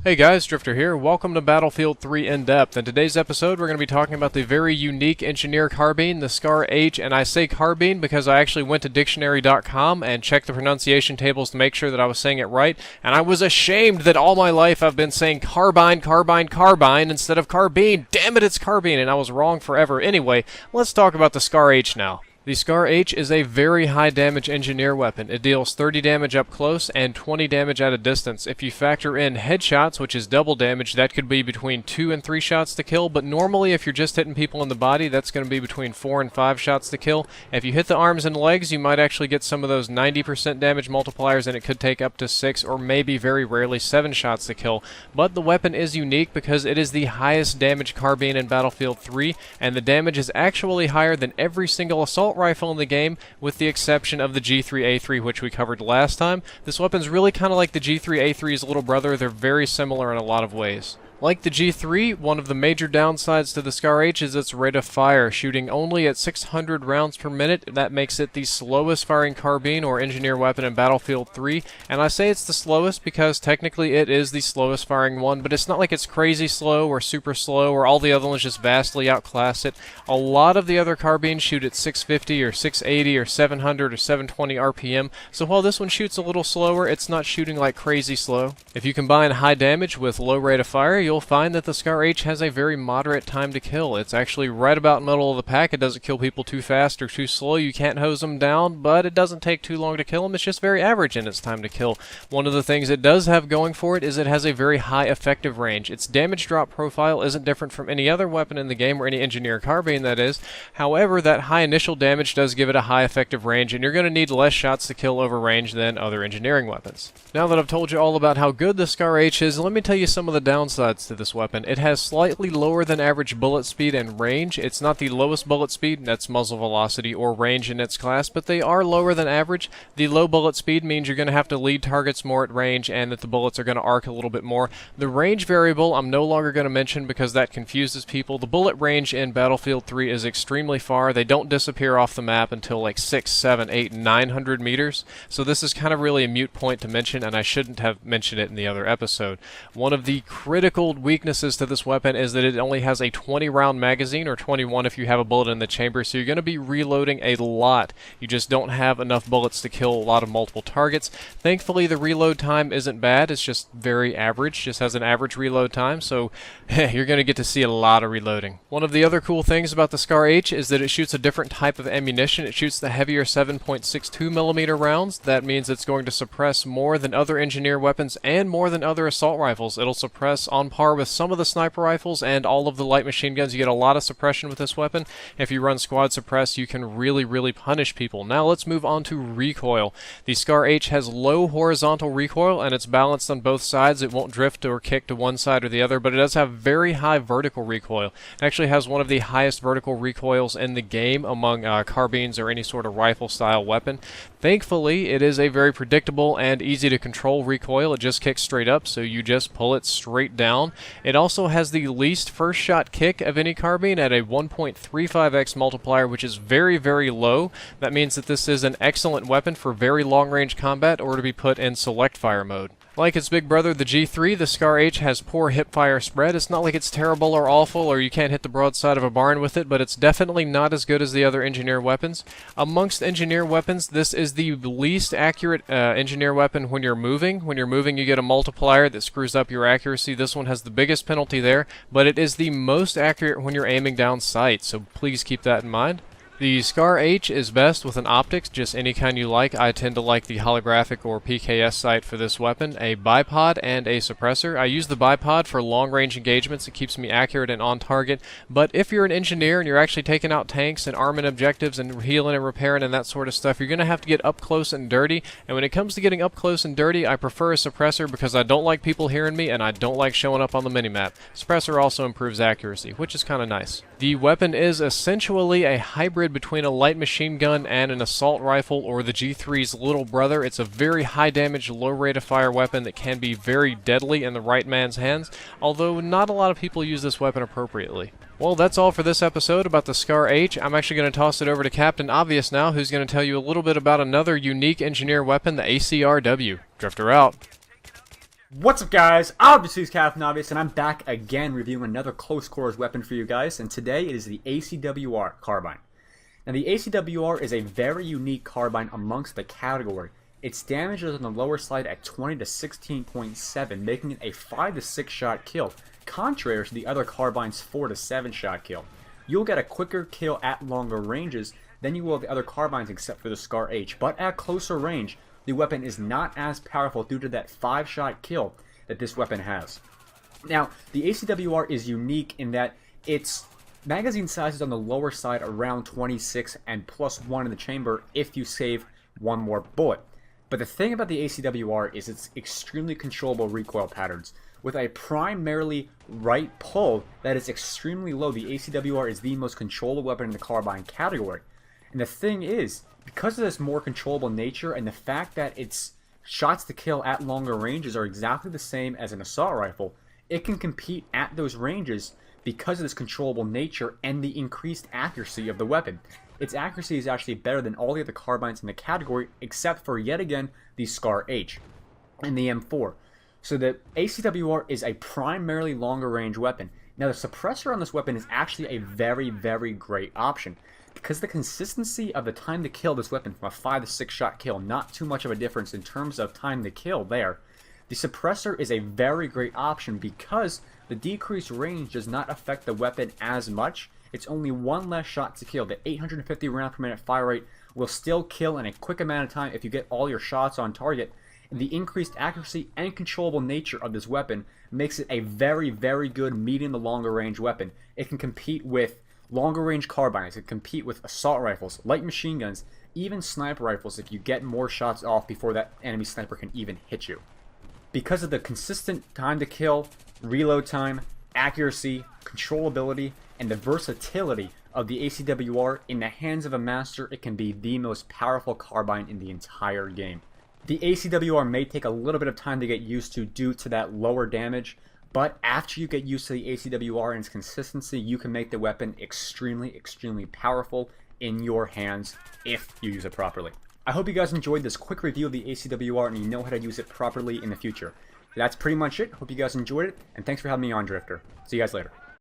Hey guys, Drifter here. Welcome to Battlefield 3 In Depth. In today's episode, we're going to be talking about the very unique engineer carbine, the SCAR H, and I say carbine because I actually went to dictionary.com and checked the pronunciation tables to make sure that I was saying it right, and I was ashamed that all my life I've been saying carbine, carbine, carbine instead of carbine. Damn it, it's carbine, and I was wrong forever. Anyway, let's talk about the SCAR H now. The SCAR H is a very high damage engineer weapon. It deals 30 damage up close and 20 damage at a distance. If you factor in headshots, which is double damage, that could be between 2 and 3 shots to kill, but normally if you're just hitting people in the body, that's going to be between 4 and 5 shots to kill. If you hit the arms and legs, you might actually get some of those 90% damage multipliers, and it could take up to 6 or maybe very rarely 7 shots to kill. But the weapon is unique because it is the highest damage carbine in Battlefield 3, and the damage is actually higher than every single assault rifle in the game, with the exception of the G3A3, which we covered last time. This weapon's really kind of like the G3A3's little brother. They're very similar in a lot of ways. Like the G3, one of the major downsides to the SCAR H is its rate of fire, shooting only at 600 rounds per minute. That makes it the slowest firing carbine or engineer weapon in Battlefield 3, and I say it's the slowest because technically it is the slowest firing one, but it's not like it's crazy slow or super slow or all the other ones just vastly outclass it. A lot of the other carbines shoot at 650 or 680 or 700 or 720 RPM, so while this one shoots a little slower, it's not shooting like crazy slow. If you combine high damage with low rate of fire, you'll find that the SCAR H has a very moderate time to kill. It's actually right about middle of the pack. It doesn't kill people too fast or too slow. You can't hose them down, but it doesn't take too long to kill them. It's just very average in its time to kill. One of the things it does have going for it is it has a very high effective range. Its damage drop profile isn't different from any other weapon in the game, or any engineer carbine that is. However, that high initial damage does give it a high effective range, and you're going to need less shots to kill over range than other engineering weapons. Now that I've told you all about how good the SCAR H is, let me tell you some of the downsides to this weapon. It has slightly lower than average bullet speed and range. It's not the lowest bullet speed, that's muzzle velocity or range in its class, but they are lower than average. The low bullet speed means you're going to have to lead targets more at range and that the bullets are going to arc a little bit more. The range variable I'm no longer going to mention because that confuses people. The bullet range in Battlefield 3 is extremely far. They don't disappear off the map until like 6, 7, 8, 900 meters, so this is kind of really a mute point to mention, and I shouldn't have mentioned it in the other episode. One of the critical weaknesses to this weapon is that it only has a 20 round magazine, or 21 if you have a bullet in the chamber, so you're going to be reloading a lot. You just don't have enough bullets to kill a lot of multiple targets. Thankfully the reload time isn't bad, it's just very average, just has an average reload time, so you're going to get to see a lot of reloading. One of the other cool things about the SCAR H is that it shoots a different type of ammunition. It shoots the heavier 7.62mm rounds. That means it's going to suppress more than other engineer weapons and more than other assault rifles. It'll suppress on par with some of the sniper rifles and all of the light machine guns. You get a lot of suppression with this weapon. If you run squad suppress, you can really punish people. Now let's move on to recoil. The SCAR H has low horizontal recoil, and it's balanced on both sides. It won't drift or kick to one side or the other, but it does have very high vertical recoil. It actually has one of the highest vertical recoils in the game among carbines or any sort of rifle style weapon. Thankfully, it is a very predictable and easy to control recoil. It just kicks straight up, so you just pull it straight down. It also has the least first shot kick of any carbine at a 1.35x multiplier, which is very low. That means that this is an excellent weapon for very long range combat or to be put in select fire mode. Like its big brother, the G3, the SCAR H has poor hip-fire spread. It's not like it's terrible or awful or you can't hit the broadside of a barn with it, but it's definitely not as good as the other engineer weapons. Amongst engineer weapons, this is the least accurate engineer weapon when you're moving. When you're moving, you get a multiplier that screws up your accuracy. This one has the biggest penalty there, but it is the most accurate when you're aiming down sight, so please keep that in mind. The SCAR H is best with an optics, just any kind you like. I tend to like the holographic or PKS sight for this weapon, a BIPOD and a suppressor. I use the BIPOD for long-range engagements. It keeps me accurate and on target, but if you're an engineer and you're actually taking out tanks and arming objectives and healing and repairing and that sort of stuff, you're going to have to get up close and dirty, and when it comes to getting up close and dirty, I prefer a suppressor because I don't like people hearing me and I don't like showing up on the minimap. Suppressor also improves accuracy, which is kind of nice. The weapon is essentially a hybrid between a light machine gun and an assault rifle, or the G3's little brother. It's a very high damage, low rate of fire weapon that can be very deadly in the right man's hands, although not a lot of people use this weapon appropriately. Well, that's all for this episode about the SCAR H. I'm actually going to toss it over to Captain Obvious now, who's going to tell you a little bit about another unique engineer weapon, the ACRW. Drifter out. What's up, guys? Obviously it's Captain Obvious, and I'm back again reviewing another close quarters weapon for you guys, and today it is the ACWR Carbine. Now the ACWR is a very unique carbine amongst the category. Its damage is on the lower side at 20 to 16.7, making it a 5 to 6 shot kill, contrary to the other carbine's 4 to 7 shot kill. You'll get a quicker kill at longer ranges than you will the other carbines except for the SCAR H, but at closer range, the weapon is not as powerful due to that 5-shot kill that this weapon has. Now, the ACWR is unique in that its magazine size is on the lower side around 26 and +1 in the chamber if you save one more bullet. But the thing about the ACWR is its extremely controllable recoil patterns. With a primarily right pull that is extremely low, the ACWR is the most controllable weapon in the carbine category. And the thing is, because of this more controllable nature and the fact that its shots to kill at longer ranges are exactly the same as an assault rifle, it can compete at those ranges because of this controllable nature and the increased accuracy of the weapon. Its accuracy is actually better than all the other carbines in the category except for, yet again, the SCAR H and the M4. So the ACWR is a primarily longer range weapon. Now the suppressor on this weapon is actually a very, very great option. Because the consistency of the time to kill this weapon from a 5 to 6 shot kill, not too much of a difference in terms of time to kill there, the suppressor is a very great option because the decreased range does not affect the weapon as much. It's only one less shot to kill. The 850 round per minute fire rate will still kill in a quick amount of time if you get all your shots on target. And the increased accuracy and controllable nature of this weapon makes it a very, very good medium to longer range weapon. It can compete with longer range carbines, can compete with assault rifles, light machine guns, even sniper rifles if you get more shots off before that enemy sniper can even hit you. Because of the consistent time to kill, reload time, accuracy, controllability, and the versatility of the ACWR in the hands of a master, it can be the most powerful carbine in the entire game. The ACWR may take a little bit of time to get used to due to that lower damage, but after you get used to the ACWR and its consistency, you can make the weapon extremely, extremely powerful in your hands if you use it properly. I hope you guys enjoyed this quick review of the ACWR and you know how to use it properly in the future. That's pretty much it. Hope you guys enjoyed it, and thanks for having me on, Drifter. See you guys later.